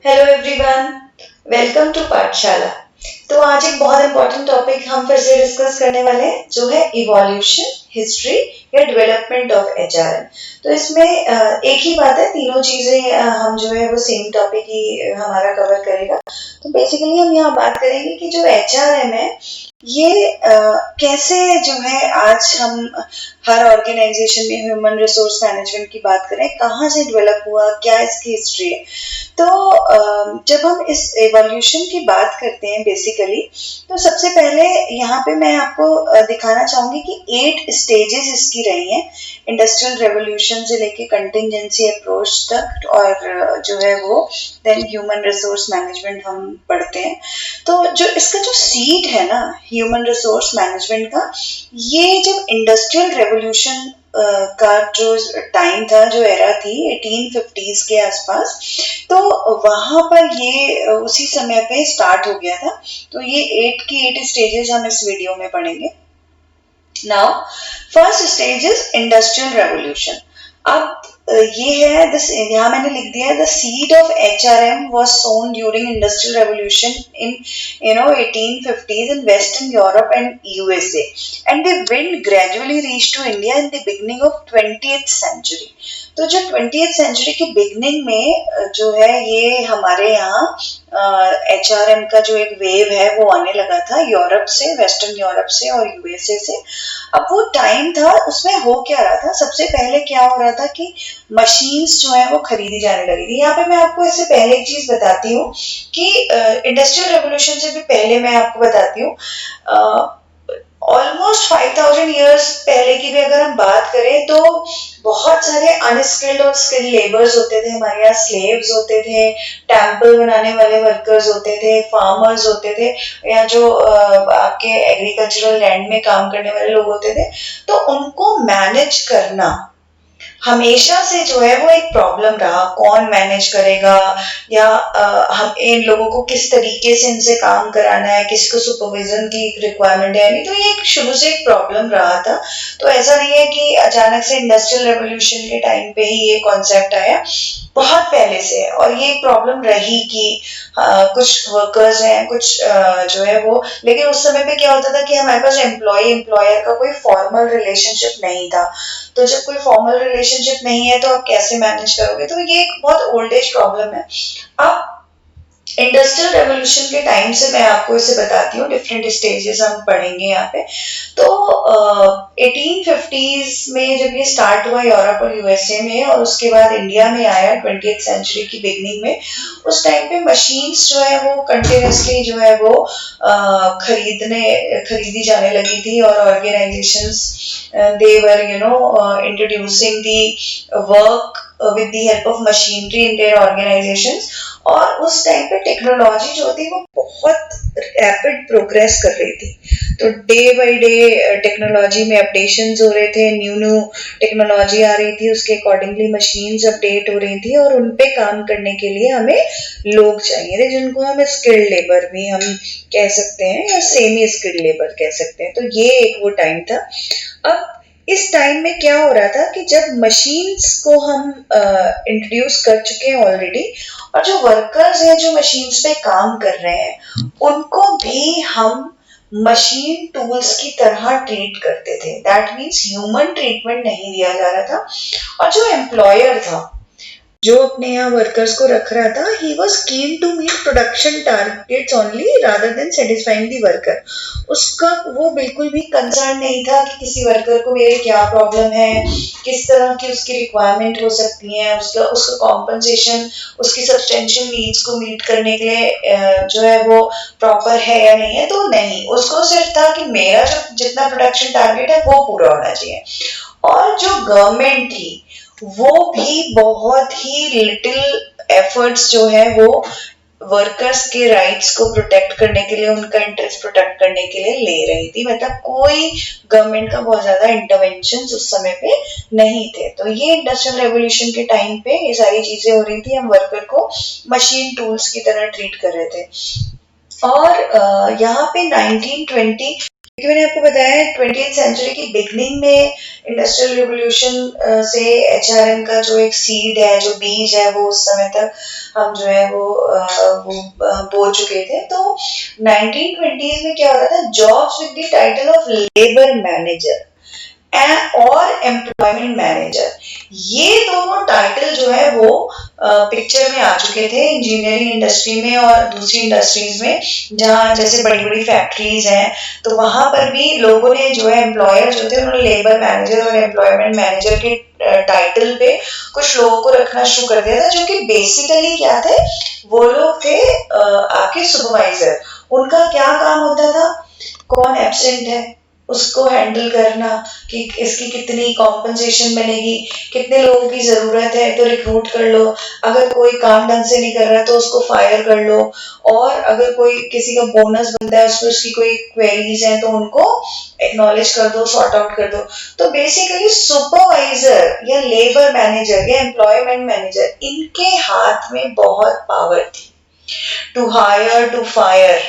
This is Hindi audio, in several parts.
हेलो एवरीवन, वेलकम टू पाठशाला। तो आज एक बहुत इंपॉर्टेंट टॉपिक हम फिर से डिस्कस करने वाले हैं जो है इवोल्यूशन, हिस्ट्री या डेवलपमेंट ऑफ एचआरएम। तो इसमें एक ही बात है, तीनों चीजें हम जो है वो सेम टॉपिक ही हमारा कवर करेगा। तो बेसिकली हम यहाँ बात करेंगे कि जो एचआरएम है ये कैसे जो है आज हम हर ऑर्गेनाइजेशन में ह्यूमन रिसोर्स मैनेजमेंट की बात करें, कहाँ से डेवलप हुआ, क्या इसकी हिस्ट्री है। तो जब हम इस एवोल्यूशन की बात करते हैं बेसिकली, तो सबसे पहले यहाँ पे मैं आपको दिखाना चाहूंगी कि 8 स्टेजेस इसकी रही हैं, इंडस्ट्रियल रेवोल्यूशन से लेके कंटिंजेंसी अप्रोच तक, और जो है वो देन ह्यूमन रिसोर्स मैनेजमेंट हम पढ़ते हैं। तो जो इसका जो सीड है ना ह्यूमन रिसोर्स मैनेजमेंट का, ये जब इंडस्ट्रियल रेवोल्यूशन का जो टाइम था, जो एरा थी 1850s के आसपास, तो वहां पर ये उसी समय पे स्टार्ट हो गया था। तो ये 8 स्टेजेस हम इस वीडियो में पढ़ेंगे। Now first stage is industrial revolution. अब ये है दिस, यहाँ मैंने लिख दिया है the seed of HRM was sown during industrial revolution in 1850s in Western Europe and USA, and the wind gradually reached to India in the beginning of 20th century. तो जो 20th सेंचुरी की बिगनिंग में जो है ये हमारे यहाँ एचआरएम का जो एक वेव है वो आने लगा था यूरोप से, वेस्टर्न यूरोप से और यूएसए से। अब वो टाइम था, उसमें हो क्या रहा था, सबसे पहले क्या हो रहा था कि मशीन्स जो है वो खरीदी जाने लगी थी। यहाँ पे मैं आपको इससे पहले एक चीज बताती हूँ कि इंडस्ट्रियल रेवोल्यूशन से भी पहले मैं आपको बताती हूँ, ऑलमोस्ट 5000 ईयर्स पहले की भी अगर हम बात करें तो बहुत सारे अनस्किल्ड और स्किल्ड लेबर्स होते थे हमारे यहाँ। स्लेव्स होते थे, टेम्पल बनाने वाले वर्कर्स होते थे, फार्मर्स होते थे, या जो आपके एग्रीकल्चरल लैंड में काम करने वाले लोग होते थे। तो उनको मैनेज करना हमेशा से जो है वो एक प्रॉब्लम रहा, कौन मैनेज करेगा, या हम इन लोगों को किस तरीके से इनसे काम कराना है, किसको सुपरविजन की रिक्वायरमेंट है। नहीं तो ये शुरू से एक प्रॉब्लम रहा था। तो ऐसा नहीं है कि अचानक से इंडस्ट्रियल रेवोल्यूशन के टाइम पे ही ये कॉन्सेप्ट आया, बहुत पहले से है। और ये प्रॉब्लम रही कि कुछ वर्कर्स हैं, कुछ जो है वो, लेकिन उस समय पे क्या होता था कि हमारे पास एम्प्लॉय एम्प्लॉयर का कोई फॉर्मल रिलेशनशिप नहीं था। तो जब कोई फॉर्मल रिलेशनशिप नहीं है तो आप कैसे मैनेज करोगे। तो ये एक बहुत ओल्ड एज प्रॉब्लम है। अब इंडस्ट्रियल रेवोल्यूशन के टाइम से मैं आपको इसे बताती हूँ, डिफरेंट स्टेजेस हम पढ़ेंगे यहाँ पे। तो 1850s में जब ये स्टार्ट हुआ यूरोप और यूएसए में, और उसके बाद इंडिया में आया 20th सेंचुरी की बिगनिंग में, उस टाइम पे मशीन्स जो है वो कंटिन्यूसली जो है वो खरीदी जाने लगी थी, और organisations they were introducing the work with the help of machinery in their organizations। और उस टाइम पे टेक्नोलॉजी जो थी वो बहुत रैपिड प्रोग्रेस कर रही थी। तो डे बाय डे टेक्नोलॉजी में अपडेशंस हो रहे थे, न्यू टेक्नोलॉजी आ रही थी, उसके अकॉर्डिंगली मशीन्स अपडेट हो रही थी, और उन पे काम करने के लिए हमें लोग चाहिए थे, जिनको हम स्किल्ड लेबर भी हम कह सकते हैं या सेमी स्किल्ड लेबर कह सकते हैं। तो ये एक वो टाइम था। अब इस टाइम में क्या हो रहा था कि जब मशीन्स को हम इंट्रोड्यूस कर चुके हैं ऑलरेडी, और जो वर्कर्स हैं जो मशीन्स पे काम कर रहे हैं, उनको भी हम मशीन टूल्स की तरह ट्रीट करते थे। दैट मीन्स ह्यूमन ट्रीटमेंट नहीं दिया जा रहा था। और जो एम्प्लॉयर था, जो अपने यहाँ वर्कर्स को रख रहा था, he was keen to meet production targets only rather than satisfying the worker। उसका वो बिल्कुल भी कंसर्न नहीं था कि किसी वर्कर को मेरे क्या प्रॉब्लम है, किस तरह की उसकी रिक्वायरमेंट हो सकती है, उसका कॉम्पनसेशन उसकी सब्सटेंशियल नीड्स को मीट करने के लिए जो है वो प्रॉपर है या नहीं है। तो नहीं, उसको सिर्फ था कि मेरा जो जितना प्रोडक्शन टारगेट है वो पूरा होना चाहिए। और जो गवर्नमेंट थी वो भी बहुत ही लिटिल एफर्ट्स जो है वो वर्कर्स के राइट्स को प्रोटेक्ट करने के लिए, उनका इंटरेस्ट प्रोटेक्ट करने के लिए ले रही थी। मतलब कोई गवर्नमेंट का बहुत ज्यादा इंटरवेंशन उस समय पे नहीं थे। तो ये इंडस्ट्रियल रेवोल्यूशन के टाइम पे ये सारी चीजें हो रही थी, हम वर्कर को मशीन टूल्स की तरह ट्रीट कर रहे थे। और यहाँ पे 1920 क्योंकि मैंने आपको बताया 20th सेंचुरी की बिगनिंग में इंडस्ट्रियल रिवोल्यूशन से एचआरएम का जो एक सीड है, जो बीज है, वो उस समय तक हम जो है वो बो चुके थे। तो 1920s में क्या होता था, jobs with the title of labour manager और एम्प्लॉयमेंट मैनेजर, ये दोनों टाइटल जो है वो पिक्चर में आ चुके थे इंजीनियरिंग इंडस्ट्री में और दूसरी इंडस्ट्रीज में, जहाँ जैसे बड़ी बड़ी फैक्ट्रीज हैं, तो वहां पर भी लोगों ने जो है एम्प्लॉयर जो थे उन्होंने लेबर मैनेजर और एम्प्लॉयमेंट मैनेजर के टाइटल पे कुछ लोगों को रखना शुरू कर दिया था, जो कि बेसिकली क्या थे, वो लोग थे आपके सुपरवाइजर। उनका क्या काम होता था, कौन एब्सेंट है उसको हैंडल करना, कि इसकी कितनी कॉम्पनसेशन बनेगी, कितने लोगों की जरूरत है तो रिक्रूट कर लो, अगर कोई काम ढंग से नहीं कर रहा तो उसको फायर कर लो, और अगर कोई किसी का बोनस बनता है उसमें उसकी कोई क्वेरीज है तो उनको एक्नॉलेज कर दो, सॉर्ट आउट कर दो। तो बेसिकली सुपरवाइजर या लेबर मैनेजर या एम्प्लॉयमेंट मैनेजर, इनके हाथ में बहुत पावर थी, to hire to fire,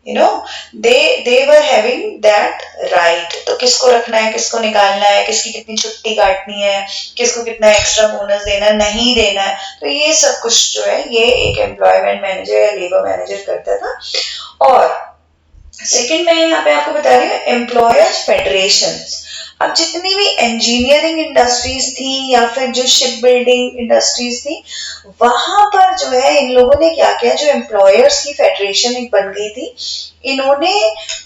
they were having that right। तो किसको रखना है, किसको निकालना है, किसकी कितनी छुट्टी काटनी है, किसको कितना एक्स्ट्रा बोनस देना नहीं देना है, तो ये सब कुछ जो है ये एक एम्प्लॉयमेंट मैनेजर या लेबर मैनेजर करता था। और सेकंड मैं यहाँ पे आपको बता रही हूँ एम्प्लॉयर्स फेडरेशंस। अब जितनी भी इंजीनियरिंग इंडस्ट्रीज थी या फिर जो शिप बिल्डिंग इंडस्ट्रीज थी, वहां पर जो है इन लोगों ने क्या किया, जो एम्प्लॉयर्स की फेडरेशन एक बन गई थी, इन्होंने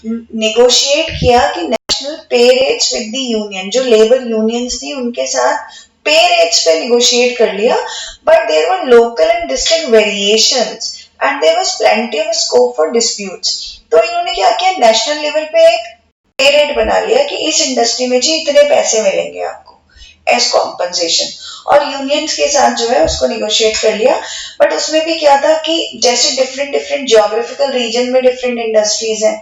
निगोशिएट किया कि national pay rates with the union, जो लेबर यूनियंस थी उनके साथ पे रेट्स पे निगोशिएट कर लिया, but there were local and district variations and there was plenty of scope for disputes. तो इन्होंने क्या किया, नेशनल लेवल पे एक पे रेट बना लिया कि इस इंडस्ट्री में जी इतने पैसे मिलेंगे आपको एज कॉम्पनसेशन, और यूनियंस के साथ जो है उसको निगोशिएट कर लिया। बट उसमें भी क्या था कि जैसे डिफरेंट डिफरेंट ज्योग्राफिकल रीजन में डिफरेंट इंडस्ट्रीज हैं,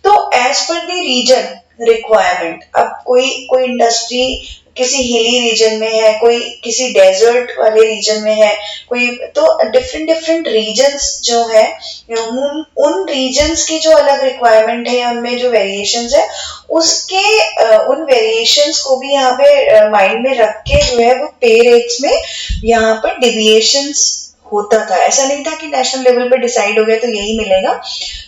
तो as per the reason requirement, अब कोई कोई इंडस्ट्री किसी हिली रीजन में है, कोई किसी डेजर्ट वाले रीजन में है, कोई तो डिफरेंट डिफरेंट रीजन्स जो है, उन रीजन्स की जो अलग रिक्वायरमेंट है, उनमें जो वेरिएशंस है, उसके उन वेरिएशंस को भी यहाँ पे माइंड में रख के जो है वो पे रेट्स में यहाँ पर डिविएशंस होता था। ऐसा नहीं था कि नेशनल लेवल पे डिसाइड हो गया तो यही मिलेगा।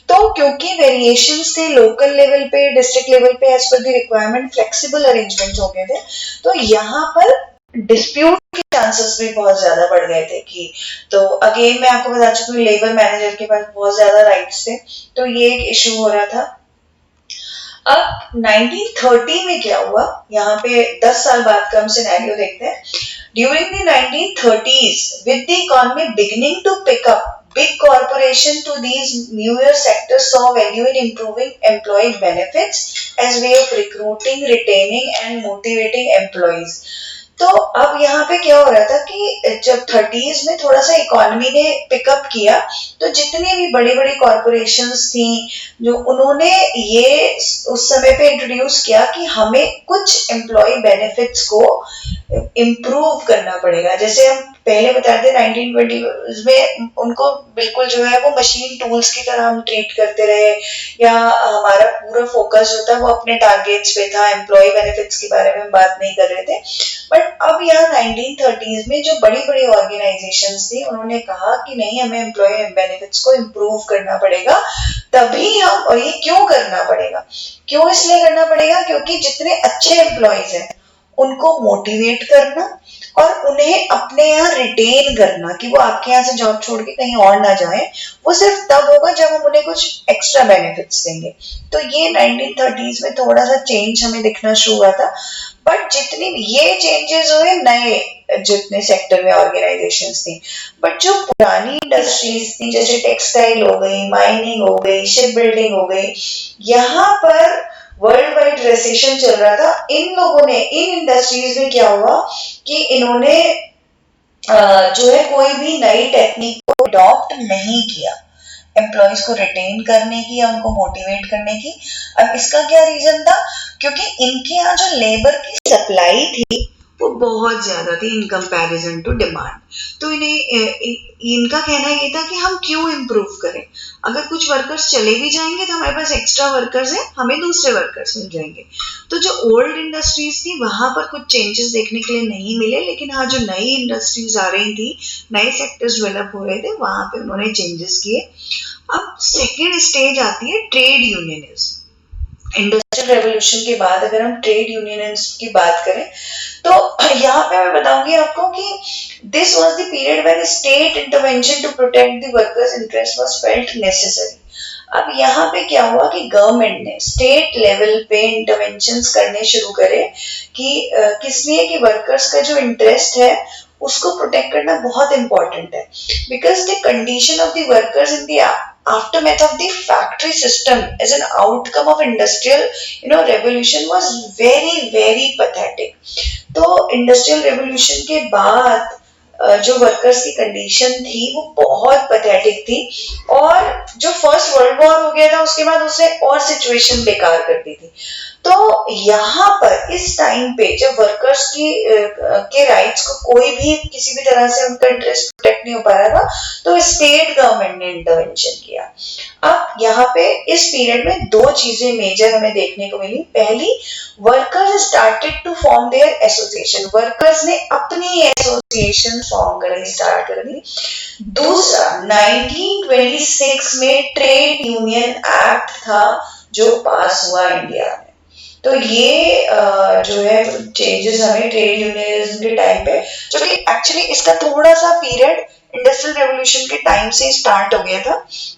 तो क्योंकि वेरिएशंस थे लोकल लेवल पे, डिस्ट्रिक्ट लेवल पे, as per the requirement flexible arrangements हो गए थे, तो यहाँ पर डिस्प्यूट के चांसेस भी बहुत ज्यादा बढ़ गए थे। कि तो अगेन मैं आपको बता चुकी हूँ लेबर मैनेजर के पास बहुत ज्यादा राइट्स थे, तो ये एक इशू हो रहा था। अब 1930 में क्या हुआ, यहाँ पे 10 साल बाद का हम सिनेरियो देखते हैं। During the 1930s, with the economy beginning to pick up, big corporation to these newer sectors saw value in improving employee benefits as way of recruiting, retaining and motivating employees। तो अब यहाँ पे क्या हो रहा था कि जब 30s में थोड़ा सा इकोनॉमी ने पिकअप किया, तो जितनी भी बड़ी बड़ी कॉरपोरेशंस थी, जो उन्होंने ये उस समय पे इंट्रोड्यूस किया कि हमें कुछ एम्प्लॉय बेनिफिट्स को इम्प्रूव करना पड़ेगा। जैसे हम पहले बताते थे 1920 में उनको बिल्कुल जो है वो मशीन टूल्स की तरह हम ट्रीट करते रहे, या हमारा पूरा फोकस जो था वो अपने टारगेट्स पे था, एम्प्लॉय बेनिफिट्स के बारे में बात नहीं कर रहे थे। बट अब यहाँ 1930s में जो बड़ी बड़ी ऑर्गेनाइजेशंस थी, उन्होंने कहा कि नहीं, हमें एम्प्लॉय बेनिफिट्स को इम्प्रूव करना पड़ेगा, तभी हम, और ये क्यों करना पड़ेगा, क्यों इसलिए करना पड़ेगा, क्योंकि जितने अच्छे एम्प्लॉयज हैं उनको मोटिवेट करना और उन्हें अपने यहाँ रिटेन करना, कि वो आपके यहाँ से जॉब छोड़ के कहीं और ना जाए, वो सिर्फ तब होगा जब हम उन्हें कुछ एक्स्ट्रा बेनिफिट्स देंगे। तो ये 1930s में थोड़ा सा चेंज हमें दिखना शुरू हुआ था। बट जितनी ये चेंजेस हुए नए जितने सेक्टर में ऑर्गेनाइजेशंस थी, बट जो पुरानी इंडस्ट्रीज थी, जैसे टेक्सटाइल हो गई, माइनिंग हो गई, शिप बिल्डिंग हो गई, यहाँ पर वर्ल्ड वाइड रिसेशन चल रहा था। इन लोगों ने, इन इंडस्ट्रीज में क्या हुआ कि इन्होंने जो है कोई भी नई टेक्निक को अडॉप्ट नहीं किया एम्प्लॉयज को रिटेन करने की या उनको मोटिवेट करने की। अब इसका क्या रीजन था, क्योंकि इनके यहाँ जो लेबर की सप्लाई थी वो बहुत ज्यादा थी इन कंपैरिजन टू डिमांड। तो इनका कहना ये था कि हम क्यों इम्प्रूव करें, अगर कुछ वर्कर्स चले भी जाएंगे तो हमारे पास एक्स्ट्रा वर्कर्स हैं, हमें दूसरे वर्कर्स मिल जाएंगे। तो जो ओल्ड इंडस्ट्रीज थी वहां पर कुछ चेंजेस देखने के लिए नहीं मिले, लेकिन हाँ जो नई इंडस्ट्रीज आ रही थी, नए सेक्टर्स डेवलप हो रहे थे, वहां पे उन्होंने चेंजेस किए। अब सेकेंड स्टेज आती है ट्रेड यूनियनिज्म। इंडस्ट्रियल रेवोल्यूशन के बाद अगर हम ट्रेड यूनियनिज्म की बात करें तो यहाँ पे मैं बताऊंगी आपको कि this was the period when state intervention to protect the workers interest was felt necessary. अब यहाँ पे क्या हुआ कि गवर्नमेंट ने स्टेट लेवल पे इंटरवेंशंस करने शुरू करे कि किस लिए कि वर्कर्स का जो इंटरेस्ट है उसको प्रोटेक्ट करना बहुत इंपॉर्टेंट है, because the condition of the workers in the aftermath of the factory system as an outcome of industrial revolution was very pathetic। तो इंडस्ट्रियल रेवोल्यूशन के बाद जो वर्कर्स की कंडीशन थी वो बहुत पैथेटिक थी, और जो फर्स्ट वर्ल्ड वॉर हो गया था उसके बाद उसने और सिचुएशन बेकार कर दी थी। तो यहाँ पर इस टाइम पे जब वर्कर्स के राइट्स को कोई भी किसी भी तरह से उनका इंटरेस्ट प्रोटेक्ट नहीं हो पा रहा था, तो स्टेट गवर्नमेंट ने इंटरवेंशन किया। अब यहाँ पे इस पीरियड में दो चीजें मेजर हमें देखने को मिली। पहली, workers started to form their association, workers ने अपनी एसोसिएशन फॉर्म करनी स्टार्ट कर दी। दूसरा, 1926 में ट्रेड यूनियन एक्ट था जो पास हुआ इंडिया में। तो ये जो है चेंजेस हमें ट्रेड यूनियनिज्म के टाइम पे, जो कि एक्चुअली इसका थोड़ा सा पीरियड इंडस्ट्रियल रेवोल्यूशन के टाइम से स्टार्ट हो गया था,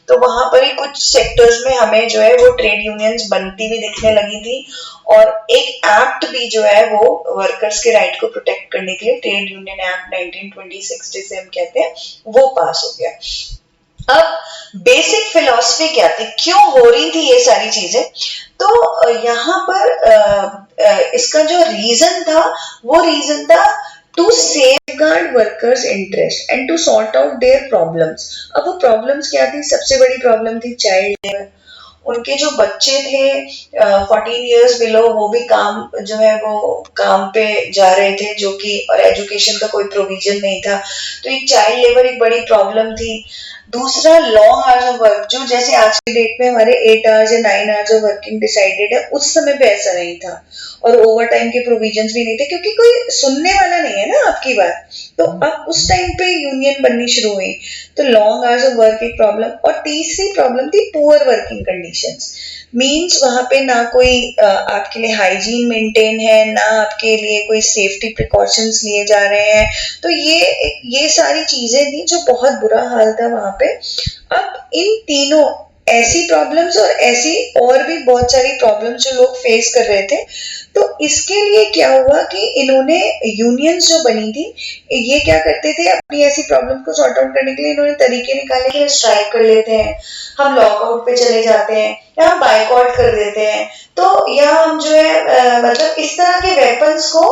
तो वहां पर ही कुछ सेक्टर्स में हमें जो है वो ट्रेड यूनियंस बनती हुई दिखने लगी थी, और एक एक्ट भी जो है वो वर्कर्स के राइट को प्रोटेक्ट करने के लिए, ट्रेड यूनियन एक्ट 1926 जिसे हम कहते हैं, वो पास हो गया। अब बेसिक फिलॉसफी क्या थी, क्यों हो रही थी ये सारी चीजें? तो यहाँ पर इसका जो रीजन था वो रीजन था to safeguard workers interest and to sort out their problems. अब वो प्रॉब्लम्स क्या थी? सबसे बड़ी प्रॉब्लम थी चाइल्ड लेबर। उनके जो बच्चे थे 14 इयर्स बिलो, वो भी काम जो है वो काम पे जा रहे थे, जो कि और एजुकेशन का कोई प्रोविजन नहीं था, तो एक चाइल्ड लेबर एक बड़ी प्रॉब्लम थी। दूसरा, लॉन्ग आवर्स ऑफ वर्क, जो जैसे आज की डेट में हमारे 8 आवर्स या 9 आवर्स ऑफ वर्किंग डिसाइडेड है, उस समय पे ऐसा नहीं था, और ओवर टाइम के प्रोविजंस भी नहीं थे, क्योंकि कोई सुनने वाला नहीं है ना आपकी बात। तो अब उस टाइम पे यूनियन बननी शुरू हुई, तो लॉन्ग आवर्स ऑफ वर्क एक प्रॉब्लम, और तीसरी प्रॉब्लम थी पुअर वर्किंग कंडीशंस। मीन्स वहां पे ना कोई आपके लिए हाइजीन मेंटेन है, ना आपके लिए कोई सेफ्टी प्रिकॉशंस लिए जा रहे हैं, तो ये सारी चीजें थी जो बहुत बुरा हाल था वहां पे। अब इन तीनों ऐसी प्रॉब्लम्स और ऐसी और भी बहुत सारी प्रॉब्लम्स जो लोग फेस कर रहे थे, तो इसके लिए क्या हुआ कि इन्होंने यूनियंस जो बनी थी, ये क्या करते थे, अपनी ऐसी प्रॉब्लम को सॉर्ट आउट करने के लिए इन्होंने तरीके निकाले कि स्ट्राइक कर लेते हैं, हम लॉकआउट पे चले जाते हैं, या हम बाइकआउट कर देते हैं, तो या हम जो है मतलब इस तरह के वेपन्स को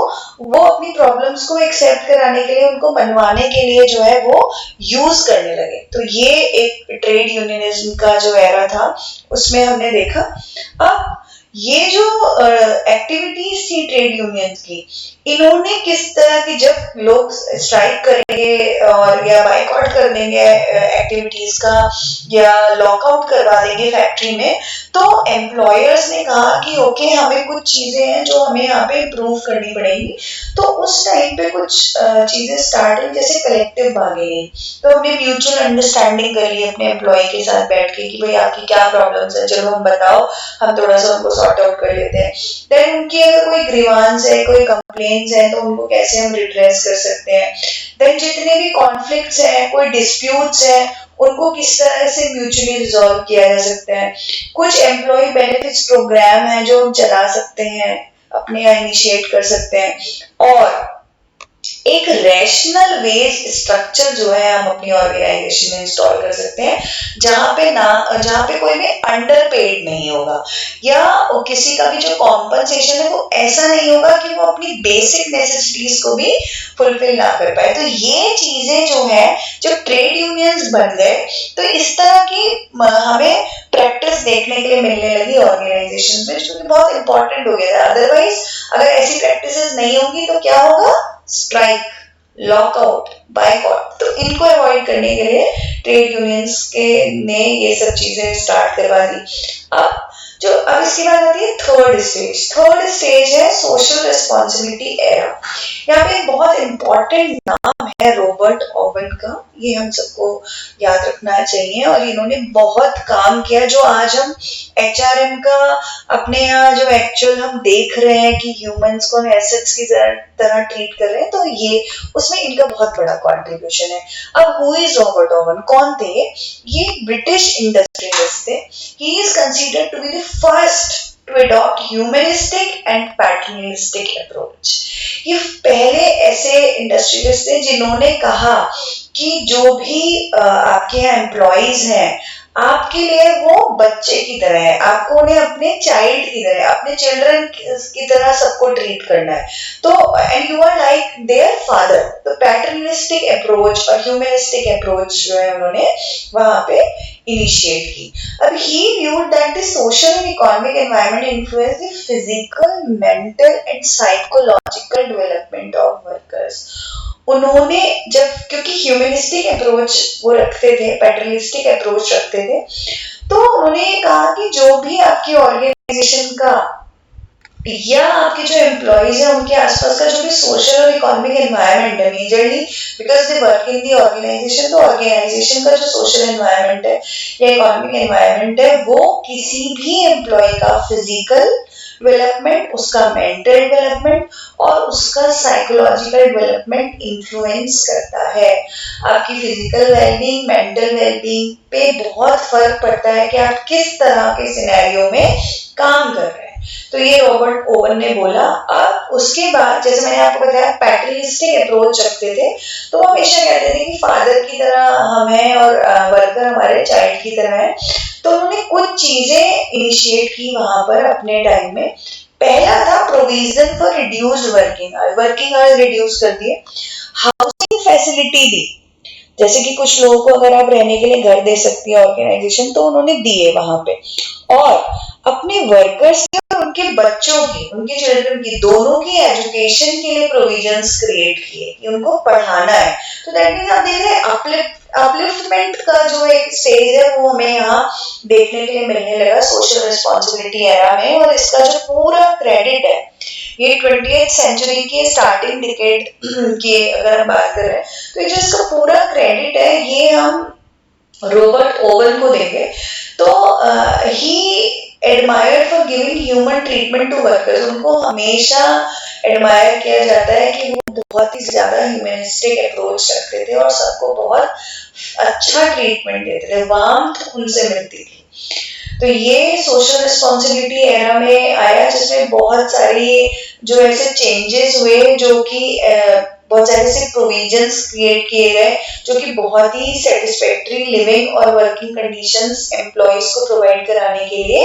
वो अपनी प्रॉब्लम्स को एक्सेप्ट कराने के लिए, उनको मनवाने के लिए जो है वो यूज करने लगे। तो ये एक ट्रेड यूनियनिज्म का जो एरा था उसमें हमने देखा। अब ये जो एक्टिविटीज थी ट्रेड यूनियंस की, इन्होंने किस तरह की, जब लोग स्ट्राइक करेंगे और या बाइकआउट कर देंगे एक्टिविटीज का, या लॉकआउट करवा देंगे फैक्ट्री में, तो एम्प्लॉयर्स ने कहा कि ओके, हमें कुछ चीजें हैं जो हमें यहाँ पे इम्प्रूव करनी पड़ेगी। तो उस टाइम पे कुछ चीजें स्टार्ट हुई, जैसे कलेक्टिव बार्गेनिंग। तो हमने म्यूचुअल अंडरस्टैंडिंग कर ली अपने एम्प्लॉय के साथ बैठ के कि भाई आपकी क्या प्रॉब्लम्स है, चलो हम बताओ, हम थोड़ा सा उनको सॉर्ट आउट कर लेते हैं। देन उनकी अगर कोई ग्रीवांस है, कोई कंप्लेंट्स है, तो उनको कैसे हम रिड्रेस कर सकते हैं। देन जितने भी कॉन्फ्लिक्ट्स हैं, कोई डिस्प्यूट्स हैं, उनको किस तरह से म्यूचुअली रिजॉल्व किया जा सकता है। कुछ एम्प्लॉय बेनिफिट्स प्रोग्राम है जो हम चला सकते हैं, अपने यहाँ इनिशिएट कर सकते हैं। और एक रैशनल वेज स्ट्रक्चर जो है हम अपनी ऑर्गेनाइजेशन में इंस्टॉल कर सकते हैं, जहां पे कोई भी अंडर पेड नहीं होगा, या किसी का भी जो कॉम्पनसेशन है वो ऐसा नहीं होगा कि वो अपनी बेसिक नेसेसिटीज को भी फुलफिल ना कर पाए। तो ये चीजें जो है, जो ट्रेड यूनियंस बन गए, तो इस तरह की हमें प्रैक्टिस देखने के लिए मिलने लगी ऑर्गेनाइजेशन में, जो कि बहुत इंपॉर्टेंट हो गया था। अदरवाइज अगर ऐसी प्रैक्टिसेस नहीं होंगी तो क्या होगा? Strike, lockout, boycott. तो इनको अवॉइड करने के लिए ट्रेड यूनियंस के ने ये सब चीजें स्टार्ट करवा दी। अब इसके बाद आती है थर्ड स्टेज है सोशल रिस्पॉन्सिबिलिटी एरा। यहाँ पे एक बहुत इंपॉर्टेंट नाम है रॉबर्ट ओवन का, ये हम सबको याद रखना चाहिए, और इन्होंने बहुत काम किया। जो आज हम एचआरएम का अपने यहाँ जो एक्चुअल हम देख रहे हैं कि ह्यूमंस को हम एसेट्स की तरह ट्रीट कर रहे हैं, तो ये उसमें इनका बहुत बड़ा कंट्रीब्यूशन है। अब हु इज रॉबर्ट ओवन? कौन थे ये? ब्रिटिश इंडस्ट्रियलिस्ट थे। He is considered to be the first to adopt humanistic and paternalistic approach। ये पहले ऐसे इंडस्ट्रियलिस्ट थे जिन्होंने कहा कि जो भी आपके यहाँ एम्प्लॉइज हैं, आपके लिए वो बच्चे की तरह है, आपको उन्हें अपने चाइल्ड की तरह, अपने चिल्ड्रन की तरह सबको ट्रीट करना है। तो and you are like their father. तो पैटर्निस्टिक अप्रोच और ह्यूमनिस्टिक अप्रोच जो है उन्होंने वहां पे इनिशिएट की। अब he viewed that the social and economic environment influence the physical, mental and psychological development of workers. उन्होंने जब, क्योंकि ह्यूमनिस्टिक अप्रोच वो रखते थे, पैटर्निस्टिक अप्रोच रखते थे, तो उन्होंने ये कहा कि जो भी आपकी ऑर्गेनाइजेशन का या आपके जो एम्प्लॉइज है उनके आसपास का जो भी सोशल और इकोनॉमिक एनवायरनमेंट है, majorly because they work in the organisation, तो ऑर्गेनाइजेशन का जो सोशल एनवायरनमेंट है या इकोनॉमिक एनवायरनमेंट है, वो किसी भी एम्प्लॉय का फिजिकल डेवलपमेंट, उसका मेंटल डेवलपमेंट और उसका साइकोलॉजिकल डेवलपमेंट इन्फ्लुएंस करता है। आपकी फिजिकल वेलबींग, मेंटल वेलबींग पे बहुत फर्क पड़ता है कि आप किस तरह के सिनेरियो में काम कर रहे हैं। तो ये रॉबर्ट ओवन ने बोला। अब उसके बाद, जैसे मैंने आपको बताया, पैटर्निस्टिक अप्रोच रखते थे, तो वो हमेशा कहते थे कि फादर की तरह हम हैं और वर्कर हमारे चाइल्ड की तरह है। तो उन्होंने कुछ चीजें इनिशिएट की वहां पर अपने टाइम में। पहला था provision for reduced working hours reduce कर दिए, हाउसिंग फैसिलिटी दी, जैसे कि कुछ लोगों को अगर आप रहने के लिए घर दे सकती है ऑर्गेनाइजेशन, तो उन्होंने दिए वहां पे, और अपने वर्कर्स के और उनके बच्चों की, उनके चिल्ड्रन की, दोनों की एजुकेशन के लिए प्रोविजंस क्रिएट किए कि उनको पढ़ाना है। तो दैट मींस आप देख रहे हैं अपलिफ्टमेंट का जो एक स्टेज है वो हमें यहाँ देखने के लिए मिलने लगा सोशल रिस्पॉन्सिबिलिटी एरा में। और इसका जो पूरा क्रेडिट है, ये 20th सेंचुरी के स्टार्टिंग डिकेड की अगर हम बात कर रहे हैं, तो ये जो इसका पूरा क्रेडिट है ये हम रॉबर्ट ओवन को देंगे। तो he admired for giving human treatment to workers. उनको हमेशा एडमायर किया जाता है कि वो बहुत ही ज्यादा ह्यूमनिस्टिक अप्रोच रखते थे और सबको बहुत अच्छा ट्रीटमेंट देते थे, वार्मथ उनसे मिलती थी। तो ये सोशल रिस्पॉन्सिबिलिटी एरा में आया, जिसमें बहुत सारी जो ऐसे चेंजेस हुए, जो कि बहुत सारे ऐसे प्रोविजंस क्रिएट किए गए जो कि बहुत ही सेटिस्फैक्टरी लिविंग और वर्किंग कंडीशंस एम्प्लॉइज को प्रोवाइड कराने के लिए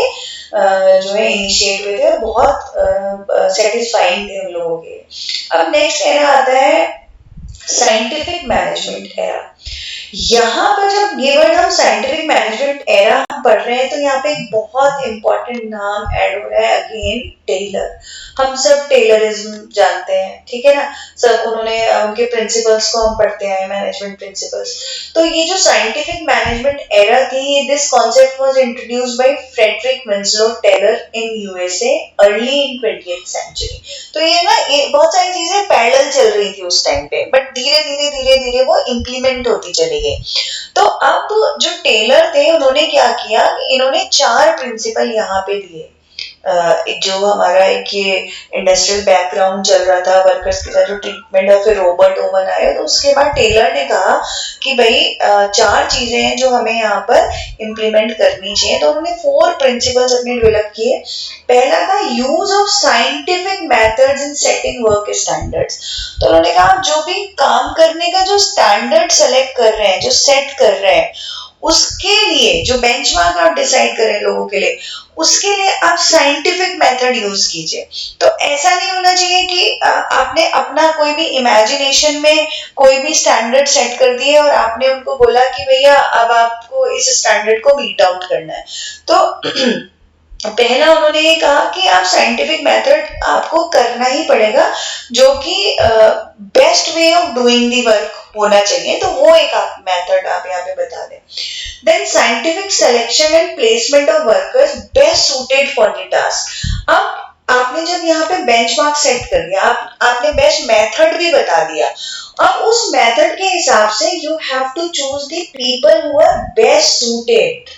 जो है इनिशिएट हुए थे, और बहुत सेटिस्फाइंग थे उन लोगों के। अब नेक्स्ट एरा आता है साइंटिफिक मैनेजमेंट एरा। यहाँ पर जब ये वर्ड हम साइंटिफिक मैनेजमेंट एरा पढ़ रहे हैं, तो यहाँ पे एक बहुत इंपॉर्टेंट नाम ऐड हो रहा है, अगेन टेलर। हम सब टेलरिज्म जानते हैं, ठीक है ना, सब उन्होंने उनके प्रिंसिपल्स को हम पढ़ते हैं, मैनेजमेंट प्रिंसिपल्स। तो ये जो साइंटिफिक मैनेजमेंट एरा थी, this concept was introduced by Frederick Winslow Taylor in USA early in 20th century. तो ये ना, ये बहुत सारी चीजें पैरेलल चल रही थी उस टाइम पे, बट धीरे धीरे वो इंप्लीमेंट होती चली गई। तो अब जो टेलर थे उन्होंने क्या किया, इन्होंने 4 प्रिंसिपल यहाँ पे दिए। जो हमारा एक ये इंडस्ट्रियल बैकग्राउंड चल रहा था वर्कर्स के साथ जो ट्रीटमेंट है, फिर रोबोट ओवन आया, तो उसके बाद टेलर ने कहा कि भाई 4 चीजें हैं जो हमें यहाँ पर इम्प्लीमेंट करनी चाहिए। तो उन्होंने 4 प्रिंसिपल्स अपने डेवलप किए। पहला था use of scientific methods in setting work standards. तो उन्होंने कहा जो भी काम करने का जो स्टैंडर्ड सेलेक्ट कर रहे हैं, जो सेट कर रहे हैं, उसके लिए जो बेंचमार्क आप डिसाइड करें लोगों के लिए, उसके लिए आप साइंटिफिक मेथड यूज कीजिए। तो ऐसा नहीं होना चाहिए कि आपने अपना कोई भी इमेजिनेशन में कोई भी स्टैंडर्ड सेट कर दिए और आपने उनको बोला कि भैया अब आपको इस स्टैंडर्ड को मीट आउट करना है। तो पहला उन्होंने ये कहा कि आप साइंटिफिक मेथड आपको करना ही पड़ेगा, जो कि best way of doing the work होना चाहिए। तो वो एक आप मेथड आप यहाँ पे बता दें। Then scientific selection and placement of workers best suited for the task. अब आपने जब यहाँ पे बेंचमार्क सेट कर दिया, आपने बेस्ट मेथड भी बता दिया, अब उस मेथड के हिसाब से you have to choose the people who are best suited,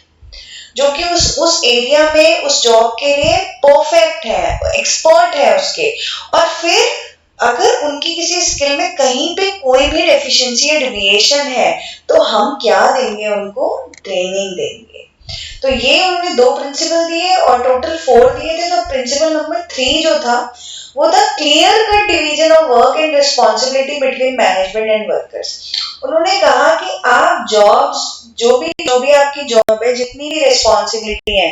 जो कि उस एरिया में उस जॉब के लिए परफेक्ट है, एक्सपर्ट है उसके। और फिर अगर उनकी किसी स्किल में कहीं पे कोई भी डेफिशिएंसी या डेविएशन है, तो हम क्या देंगे उनको? ट्रेनिंग देंगे। तो ये उन्होंने 2 प्रिंसिपल दिए और टोटल 4 दिए थे। तो प्रिंसिपल नंबर 3 जो था वो था clear cut division of work and responsibility between management and workers. उन्होंने कहा कि आप जॉब्स जो भी आपकी जॉब है, जितनी भी रिस्पॉन्सिबिलिटी है,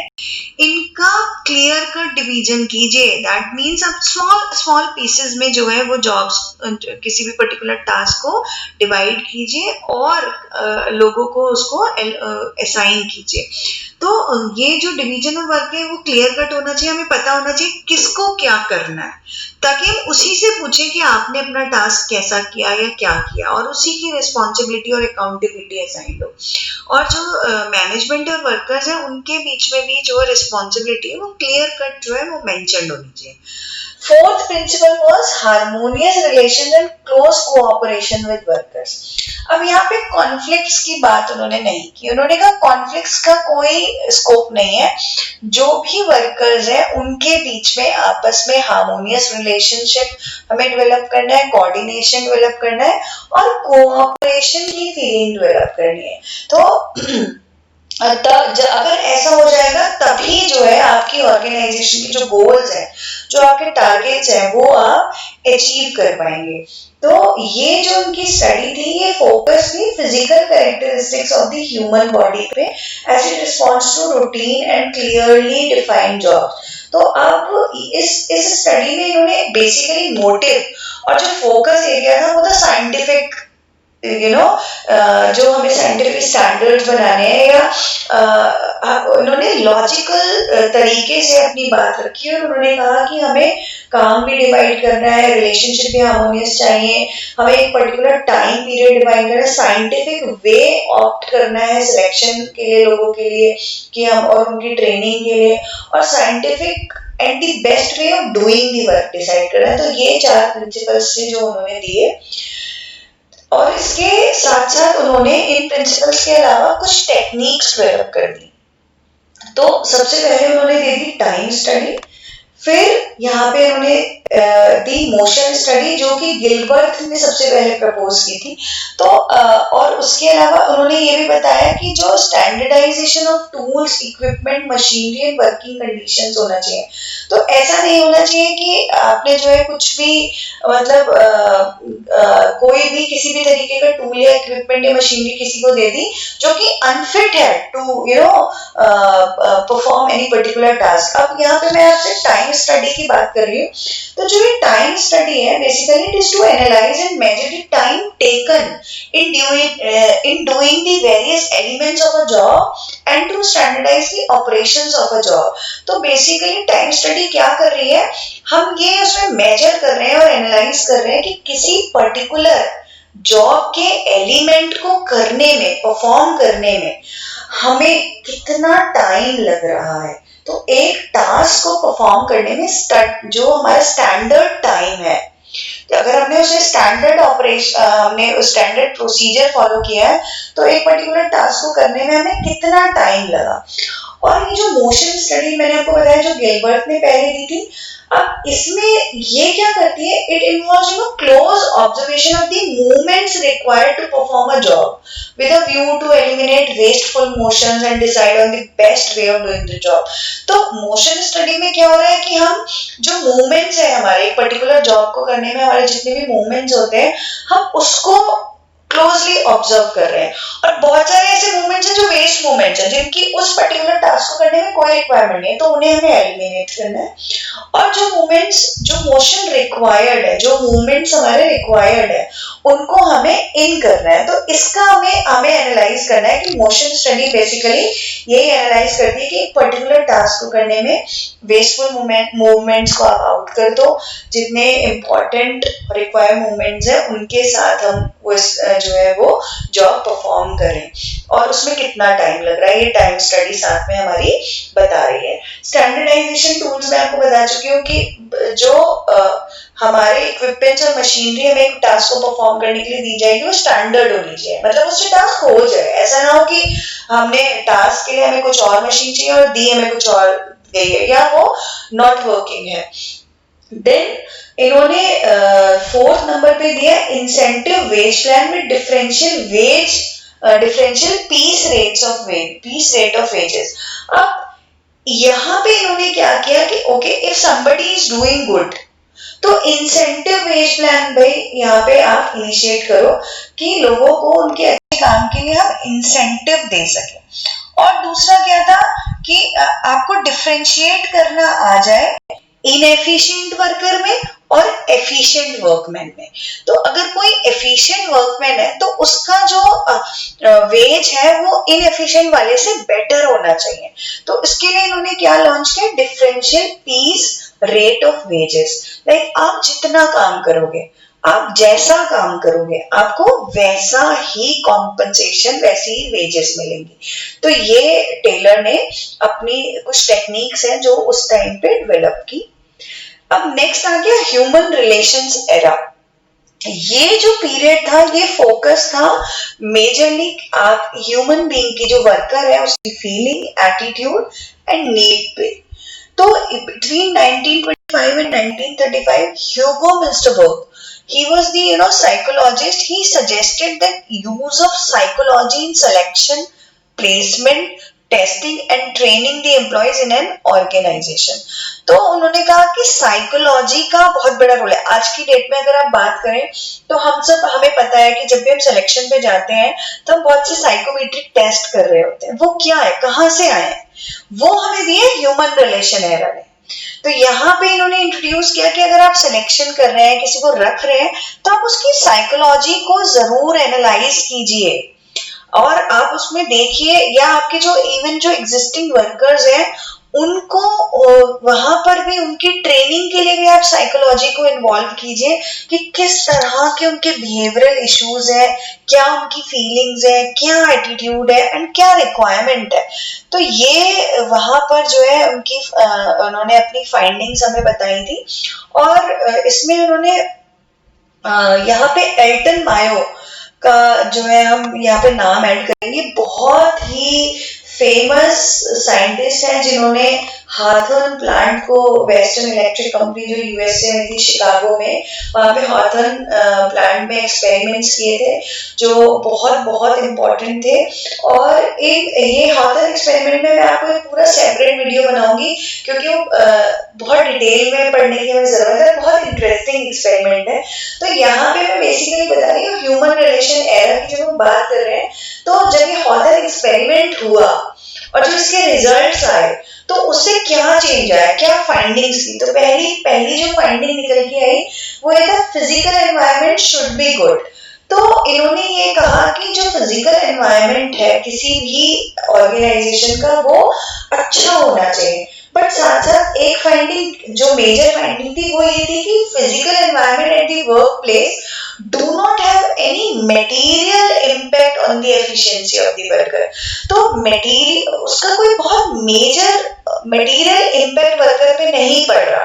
इनका क्लियर कट डिवीजन कीजिए। दैट मीन्स आप स्मॉल पीसेस में जो है वो जॉब्स, किसी भी पर्टिकुलर टास्क को डिवाइड कीजिए और लोगों को उसको असाइन कीजिए। तो ये जो डिवीजन ऑफ वर्क है वो क्लियर कट होना चाहिए, हमें पता होना चाहिए किसको क्या करना है, ताकि हम उसी से पूछें कि आपने अपना टास्क कैसा किया या क्या किया, और उसी की रिस्पॉन्सिबिलिटी और अकाउंटेबिलिटी असाइन हो। और जो मैनेजमेंट और वर्कर्स हैं उनके बीच में भी जो रिस्पॉन्सिबिलिटी है वो क्लियर कट जो है वो मेंशन होनी चाहिए। 4th principle was harmonious relations and close cooperation with workers। अब यहाँ पे कॉन्फ्लिक्ट्स की बात उन्होंने नहीं की। उन्होंने कहा कॉन्फ्लिक्ट्स का कोई स्कोप नहीं है। जो भी वर्कर्स हैं उनके बीच में आपस में हार्मोनियस रिलेशनशिप हमें डेवलप करना है, कोऑर्डिनेशन डेवलप करना है और कोऑपरेशन की फीलिंग डेवलप करनी है। तो अगर ऐसा हो जाएगा तभी जो है आपकी ऑर्गेनाइजेशन की जो गोल्स हैं, जो आपके टारगेट्स हैं, वो आप अचीव कर पाएंगे। तो ये जो उनकी स्टडी थी ये फोकस थी physical characteristics of the human body पे as it responds to routine and clearly defined job. तो अब इस स्टडी में इन्होंने बेसिकली मोटिव और जो फोकस एरिया था वो था साइंटिफिक, जो हमें साइंटिफिक स्टैंडर्ड्स बनाने हैं, या उन्होंने लॉजिकल तरीके से अपनी बात रखी और उन्होंने कहा कि हमें काम भी डिवाइड करना है, रिलेशनशिप भी हार्मोनियस चाहिए, हमें एक पर्टिकुलर टाइम पीरियड डिवाइड करना है, साइंटिफिक वे ऑप्ट करना है सिलेक्शन के लिए लोगों के लिए कि हम, और उनकी ट्रेनिंग के लिए, और scientific and the best way of doing the work decide करना है। तो ये 4 प्रिंसिपल्स थे जो उन्होंने दिए। और इसके साथ साथ उन्होंने इन प्रिंसिपल्स के अलावा कुछ टेक्निक्स डेवलप कर दी। तो सबसे पहले उन्होंने दे दी टाइम स्टडी, फिर यहाँ पे उन्होंने दी मोशन स्टडी जो कि गिलबर्ट ने सबसे पहले प्रपोज की थी। तो और उसके अलावा उन्होंने ये भी बताया कि जो standardisation of tools, equipment, machinery and working conditions होना चाहिए। तो ऐसा नहीं होना चाहिए कि आपने जो है कुछ भी मतलब कोई भी किसी भी तरीके का टूल या इक्विपमेंट या मशीनरी किसी को दे दी जो कि अनफिट है to perform any particular task. अब यहाँ पे मैं आपसे टाइम स्टडी की बात कर रही हूँ। तो जो ये टाइम स्टडी है basically it is to analyse and measure the time taken in doing the various elements of a job and to standardize the operations of a job। तो बेसिकली टाइम स्टडी क्या कर रही है, हम ये उसमें मेजर कर रहे हैं और एनालाइज कर रहे हैं कि किसी पर्टिकुलर जॉब के एलिमेंट को करने में, परफॉर्म करने में हमें कितना टाइम लग रहा है। तो एक टास्क को परफॉर्म करने में जो हमारा स्टैंडर्ड टाइम है, तो अगर हमने उसे स्टैंडर्ड ऑपरेशन, हमने स्टैंडर्ड प्रोसीजर फॉलो किया है, तो एक पर्टिकुलर टास्क को करने में हमें कितना टाइम लगा। और ये जो मोशन स्टडी मैंने आपको बताया जो गिलबर्ट ने पहले दी थी, अब इसमें ये क्या करती है, it involves close observation of the movements required to perform a job with a view to eliminate wasteful motions and decide on the best way of doing the job. तो मोशन स्टडी में क्या हो रहा है कि हम जो मूवमेंट्स है हमारे एक पर्टिकुलर जॉब को करने में हमारे जितने भी मूवमेंट्स होते हैं हम उसको क्लोजली ऑब्जर्व कर रहे हैं, और बहुत सारे ऐसे मूवमेंट्स हैं जो वेस्ट मूवमेंट्स हैं जिनकी उस पर्टिकुलर टास्क को करने में कोई रिक्वायरमेंट नहीं है, तो उन्हें हमें एलिमिनेट करना है। और जो मूवमेंट्स जो मोशन रिक्वायर्ड है, जो मूवमेंट्स हमारे रिक्वायर्ड है उनको हमें इन करना है। तो इसका हमें एनालाइज करना है कि मोशन स्टडी बेसिकली यही एनालाइज करती है कि एक पर्टिकुलर टास्क को करने में वेस्टफुल मूवमेंट्स को आप आउट कर दो, जितने इंपॉर्टेंट रिक्वायर्ड मूवमेंट्स है उनके साथ हम जो है वो जॉब परफॉर्म करें, और उसमें कितना टाइम लग रहा है ये टाइम स्टडी साथ में हमारी बता रही है। स्टैंडर्डाइजेशन टूल्स मैं आपको बता चुकी हूँ कि जो हमारे इक्विपमेंट्स और मशीनरी हमें एक टास्क को परफॉर्म करने के लिए दी जाएगी वो स्टैंडर्ड होनी चाहिए, मतलब उससे टास्क हो जाए। ऐसा ना हो कि हमने टास्क के लिए हमें कुछ और मशीन चाहिए और दी हमें कुछ और गई है या वो नॉट वर्किंग है। देन इन्होंने 4th नंबर पे दिया incentive wage plan with differential piece rate of wages. अब यहाँ पे इन्होंने क्या किया कि okay if somebody is doing good तो इंसेंटिव वेज प्लान भाई यहाँ पे आप इनिशिएट करो कि लोगों को उनके अच्छे काम के लिए हम इंसेंटिव दे सके। और दूसरा क्या था कि आपको डिफरेंशिएट करना आ जाए इनएफिशिएंट वर्कर में और एफिशिएंट वर्कमैन में। तो अगर कोई एफिशिएंट वर्कमैन है तो उसका जो वेज है वो इनएफिशिएंट वाले से बेटर होना चाहिए। तो इसके लिए इन्होंने क्या लॉन्च किया, differential piece rate of wages. Like आप जितना काम करोगे, आप जैसा काम करोगे आपको वैसा ही कॉम्पनसेशन, वैसी ही वेजेस मिलेंगी। तो ये टेलर ने अपनी कुछ टेक्निक्स हैं जो उस टाइम पे डेवलप की। अब नेक्स्ट आ गया ह्यूमन रिलेशंस एरा। ये जो पीरियड था ये फोकस था मेजरली आप ह्यूमन बीइंग की जो वर्कर है उसकी फीलिंग, एटीट्यूड एंड नीड पे। तो between 1925 and 1935 Hugo Munsterberg, he was the psychologist. He suggested that use of psychology in selection, placement, testing and training the employees in an organization. तो उन्होंने कहा कि साइकोलॉजी का बहुत बड़ा रोल है। आज की डेट में अगर आप बात करें तो हमें पता है कि जब भी हम सिलेक्शन पे जाते हैं तो हम बहुत से साइकोमेट्रिक टेस्ट कर रहे होते हैं। वो क्या है, कहाँ से आए हैं, वो हमें दिए ह्यूमन रिलेशन एरा ने। तो यहाँ पे इन्होंने इंट्रोड्यूस किया कि अगर आप सिलेक्शन कर रहे हैं, किसी को रख रहे हैं, तो आप उसकी साइकोलॉजी को जरूर एनालाइज कीजिए और आप उसमें देखिए, या आपके जो इवन जो एग्जिस्टिंग वर्कर्स हैं उनको वहां पर भी उनकी ट्रेनिंग के लिए भी आप साइकोलॉजी को इन्वॉल्व कीजिए कि किस तरह के उनके बिहेवियरल इश्यूज है, क्या उनकी फीलिंग्स है, क्या एटीट्यूड है एंड क्या रिक्वायरमेंट है। तो ये वहां पर जो है उन्होंने अपनी फाइंडिंग्स हमें बताई थी। और इसमें उन्होंने यहाँ पे एल्टन मायो का जो है हम यहाँ पे नाम ऐड करेंगे। बहुत ही फेमस साइंटिस्ट है जिन्होंने हाथर्न प्लांट को, वेस्टर्न इलेक्ट्रिक कंपनी जो यूएसए में थी शिकागो में, वहां पे हाथर्न प्लांट में एक्सपेरिमेंट्स किए थे जो बहुत बहुत इंपॉर्टेंट थे। और ये हाथर्न एक्सपेरिमेंट में मैं आपको एक पूरा सेपरेट वीडियो बनाऊंगी क्योंकि वो बहुत डिटेल में पढ़ने की हमें जरूरत है, बहुत इंटरेस्टिंग एक्सपेरिमेंट है। तो यहाँ पे मैं बेसिकली बता रही हूँ ह्यूमन रिलेशन एरा की जब हम बात कर रहे हैं, तो जब ये हाथर्न एक्सपेरिमेंट हुआ और जो इसके रिजल्ट्स आए तो उससे क्या चेंज आया, क्या फाइंडिंग्स की। तो पहली जो फाइंडिंग निकल के आई वो ये था physical environment should be good. तो इन्होंने ये कहा कि जो फिजिकल एनवायरनमेंट है किसी भी ऑर्गेनाइजेशन का वो अच्छा होना चाहिए। बट साथ साथ एक फाइंडिंग जो मेजर फाइंडिंग थी वो ये थी कि physical environment at the work place do not have any material impact on the efficiency of the worker। तो मटेरियल उसका कोई बहुत मेजर मटेरियल इम्पैक्ट वर्कर पे नहीं पड़ रहा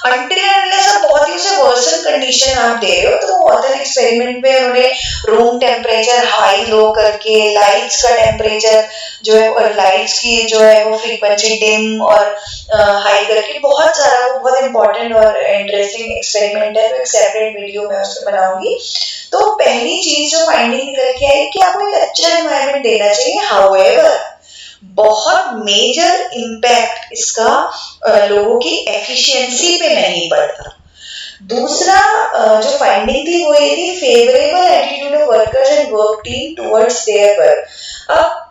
अंटिल अनलेस आप बहुत ही उसे वर्सन कंडीशन आप दे रहे हो। तो ऑथर एक्सपेरिमेंट में उन्होंने रूम टेम्परेचर हाई लो करके लाइट्स का टेम्परेचर जो है और लाइट्स की जो है वो फ्रीक्वेंसी डिम और हाई करके बहुत सारा वो बहुत इंपॉर्टेंट और इंटरेस्टिंग एक्सपेरिमेंट है। तो एक सेपरेट वीडियो मैं उसको बनाऊंगी। तो पहली चीज जो फाइंडिंग निकल के आई कि आपको एक अच्छा एनवायरनमेंट देना चाहिए। हाउएवर बहुत मेजर इम्पैक्ट इसका लोगों की एफिशिएंसी पे नहीं पड़ता। दूसरा जो फाइंडिंग थी वो ये थी favourable attitude of workers and work team towards their work. अब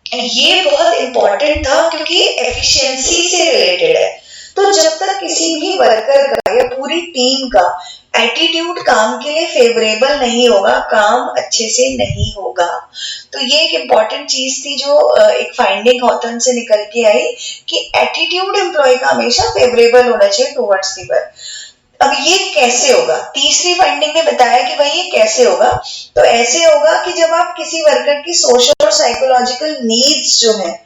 ये बहुत इंपॉर्टेंट था क्योंकि एफिशिएंसी से रिलेटेड है। तो जब तक किसी भी वर्कर का या पूरी टीम का एटीट्यूड काम के लिए फेवरेबल नहीं होगा, काम अच्छे से नहीं होगा। तो ये एक इम्पॉर्टेंट चीज थी जो एक फाइंडिंग ऑथर से निकल के आई कि एटीट्यूड एम्प्लॉय का हमेशा फेवरेबल होना चाहिए टुवर्ड्स द वर्क। अब ये कैसे होगा? तीसरी फाइंडिंग ने बताया कि भाई ये कैसे होगा। तो ऐसे होगा कि जब आप किसी वर्कर की सोशल और साइकोलॉजिकल नीड्स जो है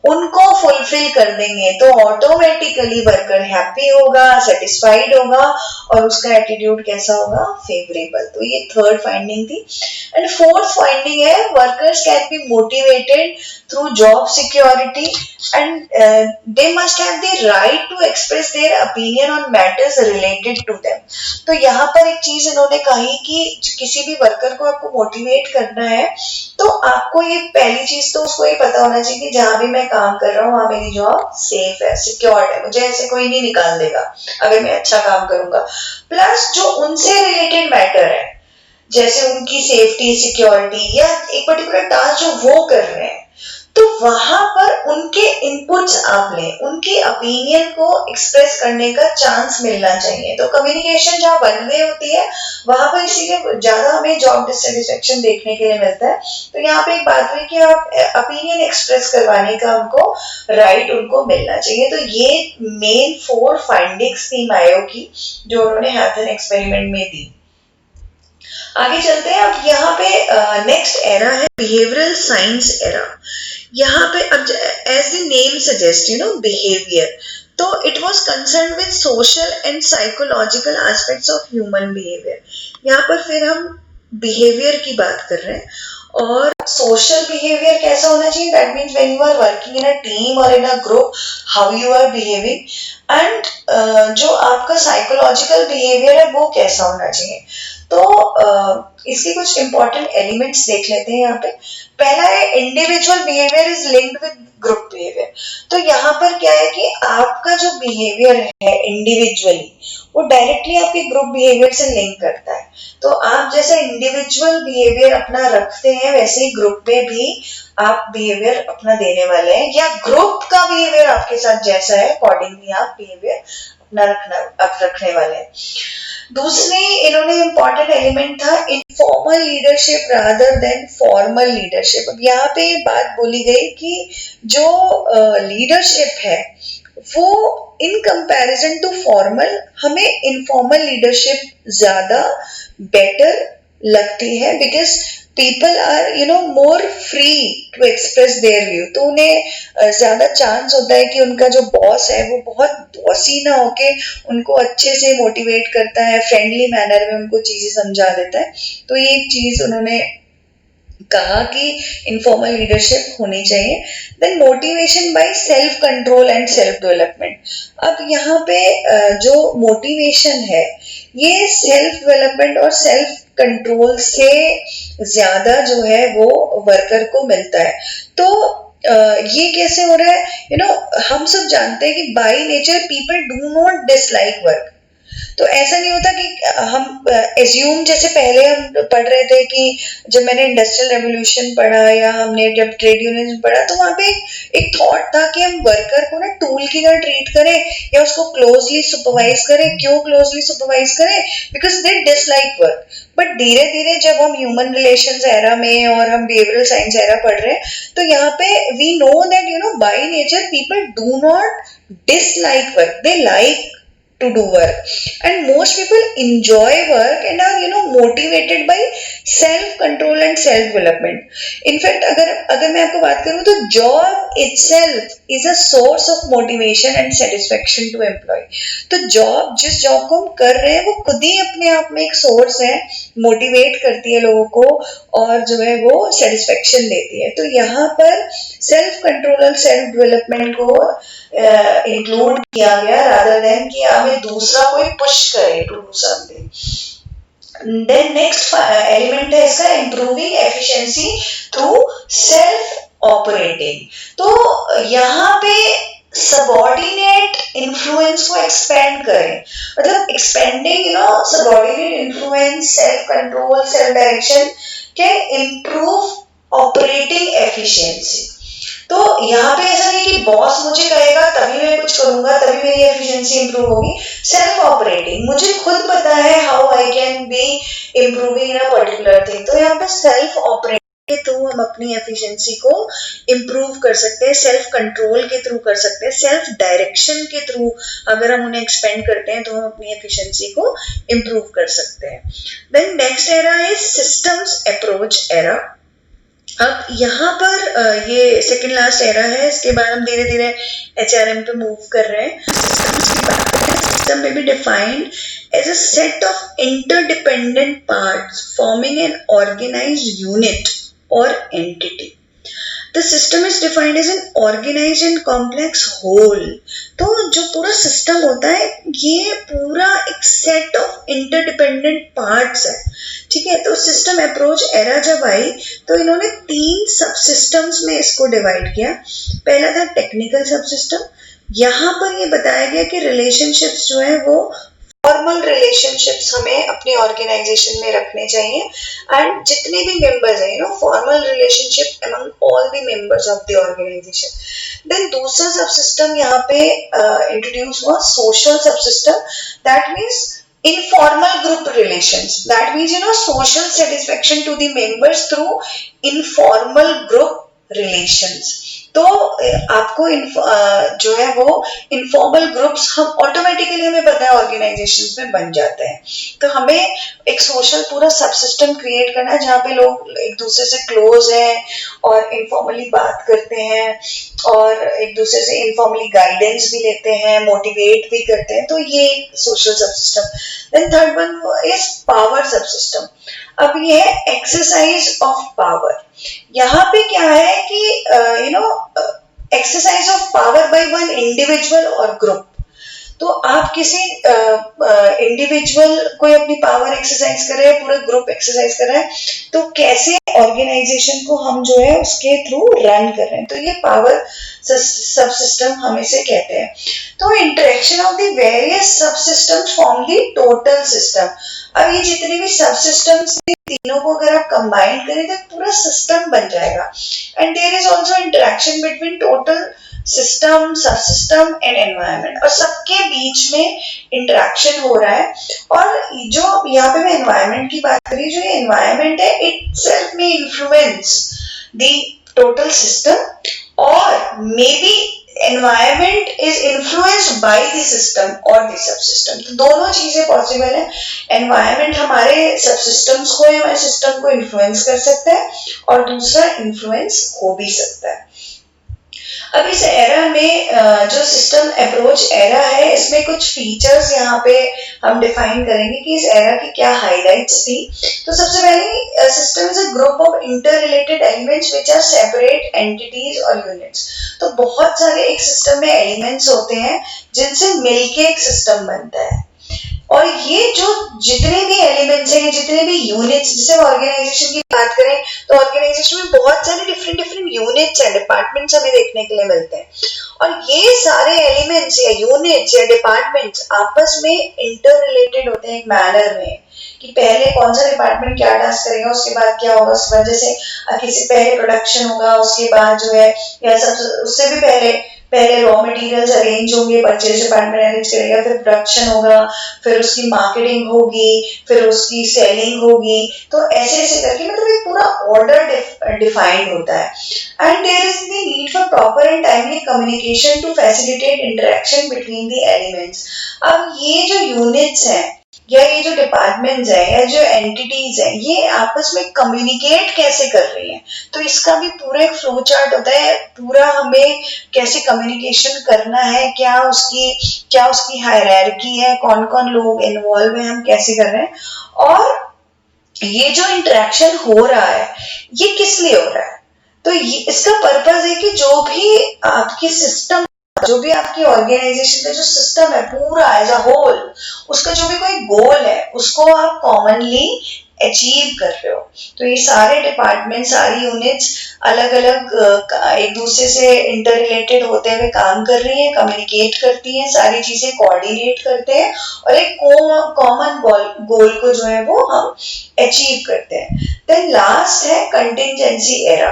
उनको फुलफिल कर देंगे तो ऑटोमेटिकली वर्कर हैप्पी होगा, सेटिस्फाइड होगा और उसका एटीट्यूड कैसा होगा? फेवरेबल। तो ये थर्ड फाइंडिंग थी। एंड फोर्थ फाइंडिंग है workers can be motivated through job security and they must have the right to express their opinion on matters related to them। तो यहाँ पर एक चीज इन्होंने कही कि किसी भी वर्कर को आपको मोटिवेट करना है तो आपको ये पहली चीज तो उसको ये पता होना चाहिए कि जहां भी मैं काम कर रहा हूँ वहां मेरी जॉब सेफ है, सिक्योर्ड है, मुझे ऐसे कोई नहीं निकाल देगा अगर मैं अच्छा काम करूंगा। प्लस जो उनसे रिलेटेड मैटर है जैसे उनकी सेफ्टी सिक्योरिटी या एक पर्टिकुलर टास्क जो वो कर रहे हैं तो वहां पर उनके इनपुट्स आप लें, उनकी ओपिनियन को एक्सप्रेस करने का चांस मिलना चाहिए। तो कम्युनिकेशन जहां वन वे होती है वहां पर इसीलिए ज्यादा हमें जॉब डिससेटिस्फेक्शन देखने के लिए मिलता है। तो यहाँ पे एक बात हुई कि आप ओपिनियन एक्सप्रेस करवाने का उनको राइट उनको मिलना चाहिए। तो ये मेन 4 फाइंडिंग्स थी मायो की जो उन्होंने हैथन एक्सपेरिमेंट में दी। आगे चलते हैं। अब यहाँ पे नेक्स्ट एरा है बिहेवियरल साइंस एरा। यहाँ पे अब as the name suggest behaviour, तो it was concern with social and psychological aspects of human behaviour. यहाँ पर फिर हम बिहेवियर की बात कर रहे हैं और सोशल बिहेवियर कैसा होना चाहिए? That means when you are working in a team or in a group how you are behaving. And जो आपका साइकोलॉजिकल बिहेवियर है वो कैसा होना चाहिए। तो इसके कुछ इंपॉर्टेंट एलिमेंट्स देख लेते हैं यहाँ पे। पहला है individual behaviour is linked with group behaviour. तो यहाँ पर क्या है कि आपका जो बिहेवियर है इंडिविजुअली वो डायरेक्टली आपके ग्रुप बिहेवियर से लिंक करता है। तो आप जैसा इंडिविजुअल बिहेवियर अपना रखते हैं वैसे ही ग्रुप में भी आप बिहेवियर अपना देने वाले हैं या ग्रुप का बिहेवियर आपके साथ जैसा है अकॉर्डिंगली आप बिहेवियर अपना रखने वाले हैं। दूसरी इन्होंने इंपॉर्टेंट एलिमेंट था informal leadership rather than formal leadership. अब यहाँ पे बात बोली गई कि जो लीडरशिप है वो इन कंपैरिजन टू फॉर्मल हमें इनफॉर्मल लीडरशिप ज्यादा बेटर लगती है because people are more free to express their view. तो उन्हें ज्यादा चांस होता है कि उनका जो बॉस है वो बहुत बॉसी ना होके उनको अच्छे से मोटिवेट करता है, फ्रेंडली मैनर में उनको चीजें समझा देता है। तो ये एक चीज उन्होंने कहा कि इनफॉर्मल लीडरशिप होनी चाहिए। Then motivation by self control and self development. अब यहाँ पे जो मोटिवेशन है ये सेल्फ डेवलपमेंट और सेल्फ कंट्रोल से ज्यादा जो है वो वर्कर को मिलता है। तो ये कैसे हो रहा है? हम सब जानते हैं कि bye nature people do not dislike work. तो ऐसा नहीं होता कि हम एज्यूम जैसे पहले हम पढ़ रहे थे कि जब मैंने इंडस्ट्रियल रेवोल्यूशन पढ़ा या हमने जब ट्रेड यूनियन पढ़ा तो वहां पे एक थॉट था कि हम वर्कर को ना टूल की तरह ट्रीट करें या उसको क्लोजली सुपरवाइज करें। क्यों क्लोजली सुपरवाइज करें? Because they dislike work. But धीरे धीरे जब हम ह्यूमन रिलेशंस एरा में और हम बिहेवियरल साइंस एरा पढ़ रहे हैं तो यहाँ पे we know that by nature people do not dislike work, they like to do work, and most people enjoy work and are motivated by self control and self development. In fact, अगर मैं आपको बात करूं तो job itself is a source of motivation and satisfaction to employee. तो जिस जॉब को हम कर रहे हैं वो खुद ही अपने आप में एक सोर्स है, मोटिवेट करती है लोगों को और जो है वो सेटिस्फेक्शन देती है. तो यहाँ पर सेल्फ कंट्रोल और सेल्फ डेवलपमेंट को इंक्लूड किया गया रादर देन कि हमें दूसरा कोई पुश करे to do something. Then next element है इसका improving efficiency through self operating. तो यहाँ पे सबऑर्डिनेट इन्फ्लुएंस को एक्सपेंड करें, मतलब expanding subordinate influence, self control, self direction can improve operating efficiency. तो यहाँ पे ऐसा नहीं कि बॉस मुझे कहेगा तभी मैं कुछ करूंगा तभी मेरी एफिशिएंसी इंप्रूव होगी. सेल्फ ऑपरेटिंग, मुझे खुद पता है how I can be improving in a particular thing. तो यहाँ पे सेल्फ ऑपरेटिंग के थ्रू हम अपनी एफिशिएंसी को इम्प्रूव कर सकते हैं, सेल्फ कंट्रोल के थ्रू कर सकते हैं, सेल्फ डायरेक्शन के थ्रू अगर हम उन्हें एक्सपेंड करते हैं तो हम अपनी एफिशिएंसी को इम्प्रूव कर सकते हैं. Then next era is systems approach era. अब यहाँ पर ये सेकंड लास्ट एरा है, इसके बाद हम धीरे धीरे HRM पे मूव कर रहे हैं. सिस्टम्स की बात करें, सिस्टम में भी defined as a set of interdependent parts forming an organised unit or entity. The system is defined as an organized and complex whole. तो जो पूरा सिस्टम होता है ये पूरा एक सेट ऑफ इंटरडिपेंडेंट पार्ट्स है, ठीक है. तो सिस्टम अप्रोच एरा जब आई तो इन्होंने 3 सब सिस्टम्स में इसको डिवाइड किया. पहला था टेक्निकल सब सिस्टम. यहाँ पर ये बताया गया कि रिलेशनशिप्स जो है वो फॉर्मल रिलेशनशिप्स हमें अपनी ऑर्गेनाइजेशन में रखने चाहिए एंड जितने भी मेंबर्स हैं formal relationship among all the members of the organisation. Then दूसरा सब सिस्टम यहाँ पे इंट्रोड्यूस हुआ social subsystem. That means informal group relations. That means social satisfaction to the members through informal group relations. तो आपको जो है वो इनफॉर्मल ग्रुप्स हम ऑटोमेटिकली हमें पता है ऑर्गेनाइजेशंस में बन जाते हैं. तो हमें एक सोशल पूरा सब सिस्टम क्रिएट करना है जहाँ पे लोग एक दूसरे से क्लोज हैं और इनफॉर्मली बात करते हैं और एक दूसरे से इनफॉर्मली गाइडेंस भी लेते हैं, मोटिवेट भी करते हैं. तो ये social subsystem. Then third one is power subsystem. अब ये है एक्सरसाइज ऑफ पावर. यहाँ पे क्या है कि exercise of power by one individual और ग्रुप. तो आप किसी इंडिविजुअल कोई अपनी पावर एक्सरसाइज कर रहे हैं, पूरा ग्रुप एक्सरसाइज कर रहा है, तो कैसे ऑर्गेनाइजेशन को हम जो है उसके थ्रू रन कर रहे हैं. तो ये पावर सब सिस्टम हम इसे कहते हैं. तो इंटरेक्शन ऑफ द वेरियस सब systems form the total system. अब ये जितने भी सब सिस्टम्स तीनों को अगर आप कंबाइन करें तो पूरा सिस्टम बन जाएगा. And there is also interaction between total system, subsystem and environment, और सबके बीच में इंटरेक्शन हो रहा है. और जो यहाँ पे मैं एनवायरनमेंट की बात करी, जो ये एनवायरनमेंट है इट सेल्फ में इन्फ्लुएंस द टोटल सिस्टम और may be environment is influenced by the system or the subsystem. तो दोनों चीजें पॉसिबल है. एनवायरनमेंट हमारे सबसिस्टम्स को हमारे सिस्टम को इन्फ्लुएंस कर सकता है और दूसरा इन्फ्लुएंस हो भी सकता है. अब इस एरा में जो सिस्टम अप्रोच एरा है इसमें कुछ फीचर्स यहाँ पे हम डिफाइन करेंगे कि इस एरा की क्या हाइलाइट्स थी. तो सबसे पहले system is a group of interrelated elements which are separate entities और यूनिट्स. तो बहुत सारे एक सिस्टम में एलिमेंट्स होते हैं जिनसे मिलके एक सिस्टम बनता है. और ये जो जितने भी एलिमेंट्स हैं, जितने भी यूनिट्स, जैसे ऑर्गेनाइजेशन की बात करें तो ऑर्गेनाइजेशन में बहुत सारे डिफरेंट यूनिट्स एंड डिपार्टमेंट्स हमें देखने के लिए मिलते हैं. और ये सारे एलिमेंट्स या यूनिट्स या डिपार्टमेंट्स आपस में इंटर रिलेटेड होते हैं एक मैनर में कि पहले कौन सा डिपार्टमेंट क्या टास्क करेगा, उसके बाद क्या होगा, उसके बाद जैसे किसी पहले प्रोडक्शन होगा, उसके बाद जो है या सब उससे भी पहले पहले रॉ मटेरियल्स अरेंज होंगे, परचेज डिपार्टमेंट अरेंज करेगा, फिर प्रोडक्शन होगा, फिर उसकी मार्केटिंग होगी, फिर उसकी सेलिंग होगी। तो ऐसे ऐसे करके मतलब एक पूरा ऑर्डर डिफाइंड होता है। And there is the need for proper and timely communication to facilitate interaction between the elements. अब ये जो यूनिट्स हैं या ये जो डिपार्टमेंट्स हैं या जो एंटिटीज हैं, ये आपस में कम्युनिकेट कैसे कर रही हैं, तो इसका भी पूरा एक फ्लो चार्ट होता है। पूरा हमें कैसे कम्युनिकेशन करना है, क्या उसकी हायरार्की है, कौन कौन लोग इन्वॉल्व हैं, हम कैसे कर रहे हैं, और ये जो इंटरेक्शन हो रहा है ये किस लिए हो रहा है। तो ये इसका पर्पज है कि जो भी आपकी सिस्टम, जो भी आपकी ऑर्गेनाइजेशन का जो सिस्टम है पूरा एज अ होल, उसका जो भी कोई गोल है उसको आप कॉमनली अचीव कर रहे हो। तो ये सारे डिपार्टमेंट, सारी यूनिट्स अलग अलग एक दूसरे से इंटर रिलेटेड होते हुए काम कर रही हैं, कम्युनिकेट करती हैं, सारी चीजें कोऑर्डिनेट करते हैं और एक कॉमन गोल को जो है वो हम अचीव करते हैं। देन लास्ट है कंटिंजेंसी एरा।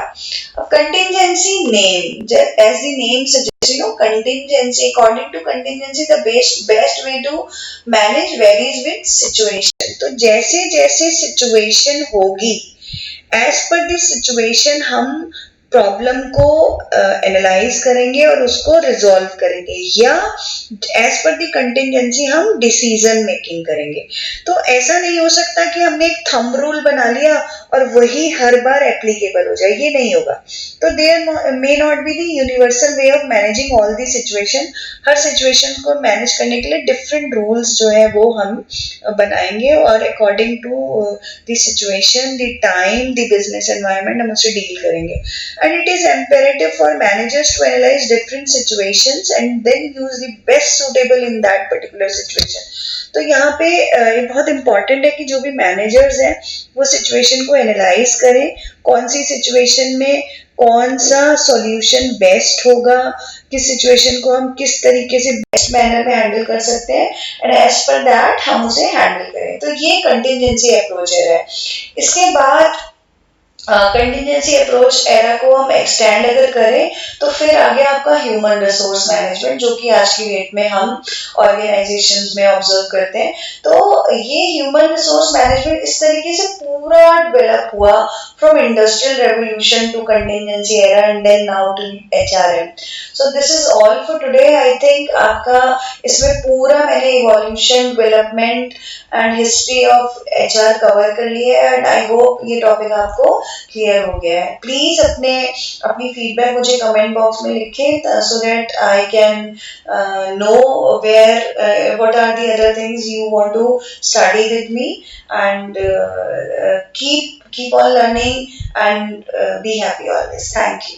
अब contingency name, as the name suggest, contingency, according to contingency the best way to manage varies with situation। तो जैसे जैसे सिचुएशन होगी, एज पर दिस सिचुएशन हम प्रॉब्लम को एनालाइज करेंगे और उसको रिजॉल्व करेंगे, या एज पर दी कंटिंजेंसी हम डिसीजन मेकिंग करेंगे। तो ऐसा नहीं हो सकता कि हमने एक थंब रूल बना लिया और वही हर बार एप्लीकेबल हो जाए, ये नहीं होगा। तो there may not be the universal way of managing all the situation. हर सिचुएशन को मैनेज करने के लिए डिफरेंट रूल्स जो है वो हम बनाएंगे और according to the situation, the time, the business environment हम उससे डील करेंगे। And it is imperative for managers to analyze different situations and then use the best suitable in that particular situation। तो यहाँ पे ये बहुत इंपॉर्टेंट है कि जो भी मैनेजर्स हैं वो सिचुएशन को एनालाइज करें, कौन सी सिचुएशन में कौन सा सॉल्यूशन बेस्ट होगा, किस सिचुएशन को हम किस तरीके से बेस्ट मैनर में हैंडल कर सकते हैं, एंड एज पर दैट हम उसे हैंडल करें। तो ये कंटिजेंसी अप्रोच है। इसके बाद कंटिजेंसी अप्रोच एरा को हम एक्सटेंड अगर करें तो फिर आगे आपका ह्यूमन रिसोर्स मैनेजमेंट, जो कि आज की डेट में हम ऑर्गेनाइजेशंस में ऑब्जर्व करते हैं। तो ये ह्यूमन रिसोर्स मैनेजमेंट इस तरीके से पूरा डेवलप हुआ from industrial revolution to contingency era and then now to HRM. So this is all for today. I think आपका इसमें पूरा मैंने evolution, development and history of HR cover कर लिया है, एंड आई होप ये टॉपिक आपको क्लियर हो गया है। प्लीज अपनी फीडबैक मुझे कमेंट बॉक्स में लिखें so that I can know where what are the other things you want to study with me, and keep on learning and be happy always. Thank you.